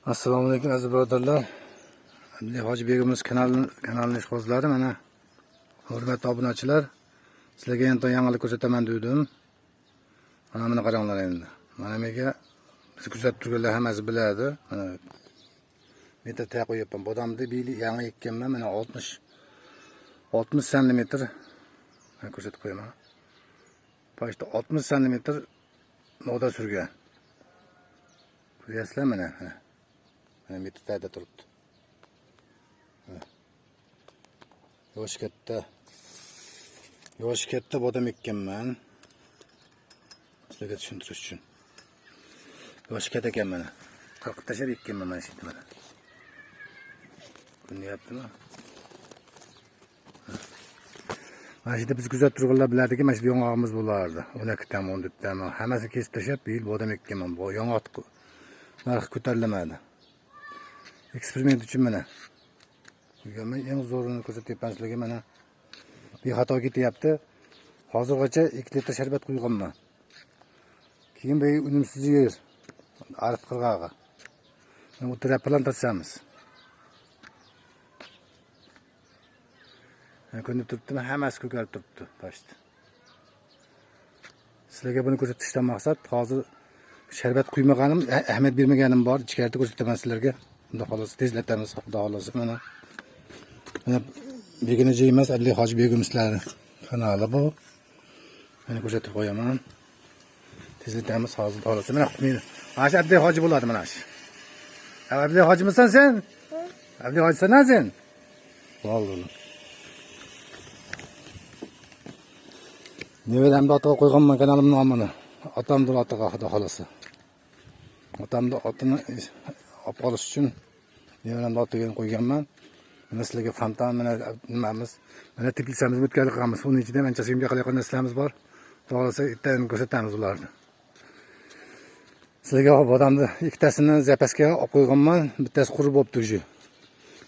Assalomu alaykum aziz birodarlar. Abdulla Hoji Begimiz kanalini ishqibozlari, mana hurmatli obunachilar, sizlarga yana yangilik ko'rsataman dedim. Mana buni qaranglar endi. Mana menga siz kuzatib turganlar hammasi biladi. Mana metr taq qo'yapman. Bodamni beli yangi ekkanman. Mana 60 cm. Mana ko'rsatib qo'yaman. Pochta 60 cm moda surgan. Ko'ryapsizlar mana. Mana metr taqda turibdi. Yosh katta bodam ekkanman. Sizlarga tushuntirish uchun. Yosh katta ekan mana. Qirqib tashlab ekkanman mana shu yerda mana. Ko'ryaptimi? Mana shu yerda biz kuzatib turganlar biladiki, mana shu yong'og'imiz bo'lardi. 12 tam, 14 tam. Hammasini kesib tashlab, bu yil bodam ekkanman. Bu yong'oq narxi ko'tarilmadi. Eksperiment uchun mana. Men eng zo'rini ko'rsatyapman sizlarga mana. Bexato ketyapti. Hozirgacha 2 litr sharbat quyganman. Keyin bu unumsiz yer. Arif qirg'og'i. Mana bu tira plantatsiyamiz. Mana ko'rinib turibdimi? Hammasi ko'karib turibdi pochta. Sizlarga buni ko'rsatishdan maqsad hozir sharbat quymaгаnim, ahamiyat bermaganim bor. Ichkarida ko'rsataman sizlarga. Unda xolos tezlatamiz, xudo xolasa mana. Mana beginner emas, Abdulla Hoji Begimizlar kanali bu. Mana ko'rsatib qo'yaman. Tezlatamiz hozir xolasa. Mana qutmaydi. Mana shu Abdulla Hoji bo'ladi mana shu. Abdulla Hojimisan sen? Abdulla Hojisan sen? Bo'ldi. Nevaramni otiga qo'yganman kanalimning nomini. Otamni otiga xudo xolasa. Otamni otini olib qolish uchun nevaramni otiga qo'yganman. Mana sizlarga fontan, mana nimamiz, mana teplisamiz, o'tkazib qilamiz. Uning ichida ancha suyimga qilayotgan narsalarimiz bor. To'g'risi itdan ko'rsatamiz ularni. Sizlarga bodamni ikkitasini zapaskaga olib qo'yganman, bittasi qurib bo'libdi o'zi.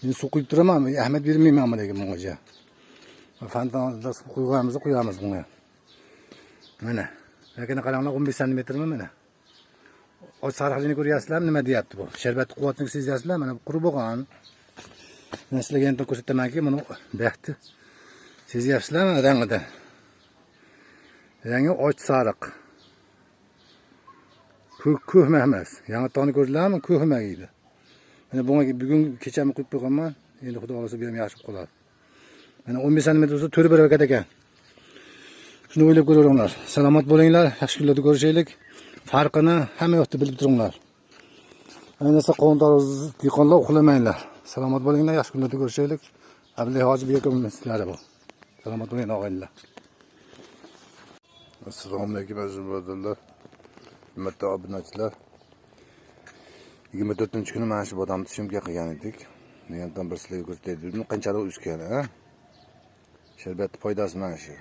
Men suv quyib turaman, ahamiyat bermayman bunga bunga. Fontanda suv quyamiz bunga. Mana. Lekin qaranglar 15 cm mana. O sariqligini ko'ryapsizlar, nima deyapti bu? Sharbat quvvatini sezyapsizlar, mana qurib bo'lgan. Men sizlarga endi ko'rsatamanki, buni baxti sezyapsizlarmi rangidan? Rangi och sariq. Ko'hma emas. Yangi toni ko'rdilarmi? Ko'hma edi. Mana bunga bugun kechami quyib qo'yganman. Endi xudo xolasa bu ham yaxshi qoladi. Mana 15 cm bo'lsa 4 barakat ekan. Shuni o'ylab ko'ringlar. Salomat bo'linglar, yaxshi kunlarda ko'rishaylik. Farqini hamma yoqda bilib turinglar. Ayniqsa qonunlarimizni diqonlar uxlamanglar. Salomat bo'linglar, yaxshi kunlarda ko'rishaylik. Abdulla Hoji Begimizlar bu. Salomat bo'ling og'aylar. Assalomu alaykum aziz birodarlar. Hurmatli obunachilar. 24-kuni mana shu bodamni tushimga qilgan edik. Mendan bir sizlarga ko'rsatdim. Qanchalik o'sgan, ha? Sharbatning foydasi mana shu.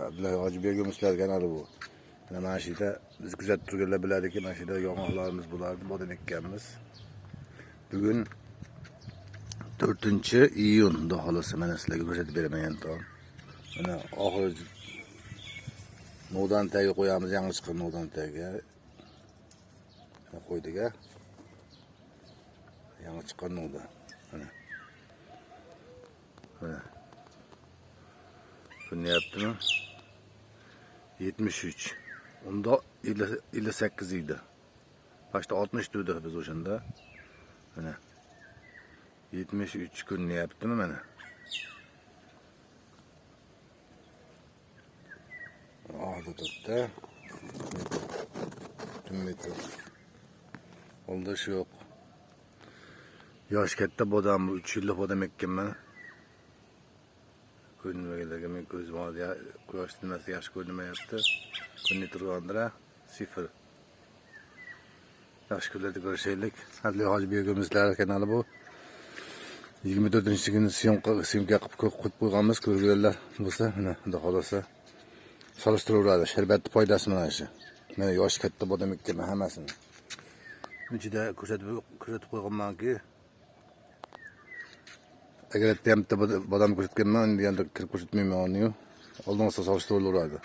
Abdulla Hoji Begimizlar kanali bu. Mana shu yerda biz kuzatib turganlar biladiki, mana shu yerda yong'oqlarimiz bo'lardi, bodam ekkanmiz. Bugun 4-iyun xudo xolasa mana sizlarga ko'rsatib beraman endi. Mana oxiri novdan tagiga qo'yamiz, yangi chiqqan novdan tagiga. Qo'ydik a. Yangi chiqqan novdan. Mana. Mana. Ko'ryaptimi? 73. Unda 58 edi. Başta 60 turdi biz o'shanda. Mana 73 ko'ryaptimi mana? Orada turibdi. Metr. Onda shu yo'q. Yosh katta bodam, 3 yillik bodam ekkanman. Ko'rinmaganlarga men ko'zim oldi, quyosh nimasi yaxshi ko'rinmayapti. Ko'rinib turgandira 0. Yaxshi kunlarda ko'rishaylik. Abdulla Hoji Begimizlar kanali bu. 24-kuni syomka qilib qo'yganmiz, ko'rganlar bo'lsa, mana xudo xolasa solishtiraveradi. Sharbatning foydasi mana shu. Mana yosh katta bodam ekkanman hammasini. Ichida ko'rsatib qo'yganmanki, agar bitta bodam ko'rsatganman, endi kirib ko'rsatmayman uni. Oldinga solishtiraveradi.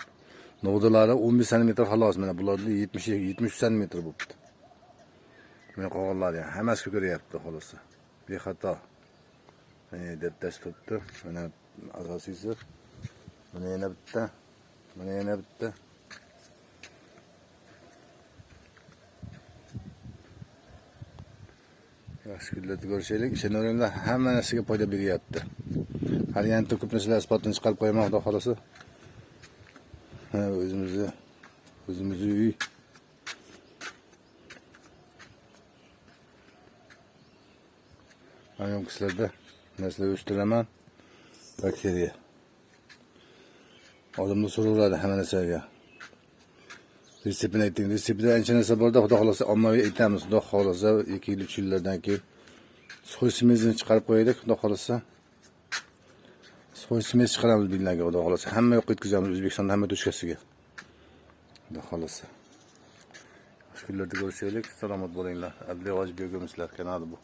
Novdalari 15 cm xolos, mana bularni 70 cm bo'libdi. Mana qog'ozlar ham hammasi ko'ryapti xolosi. Bexato. Mana deb turibdi. Mana asosiysi. Mana yana bitta. Mana yana bitta. Yaxshi kunlarda ko'rishaylik. Ishonaveraman, hamma narsaga foyda beryapti. Hali yana ko'p narsalar isbotini chiqarib qo'yaman, xudo xolasa. Ha, o'zimizni uy. Ayom qishlarda narsalar o'stiraman. Bakteriya. Odamni so'raveradi hamma narsaga. Reseptini ayting. Reseptida ancha narsa borda, xudo xolasa ommaviy aytamiz. Xudo xolasa 2 yil 3 yillardan keyin so'ysimizni chiqarib qo'yaylik, xudo xolasa. So'ysimiz chiqaramiz billaga, xudo xolasa. Hamma yoqqa yetkazamiz O'zbekistonda hamma to'shkasiga. Xudo xolasa. Yaxshi kunlarda ko'rishaylik. Salomat bo'linglar. Abdulla G'ojibek kanali bu.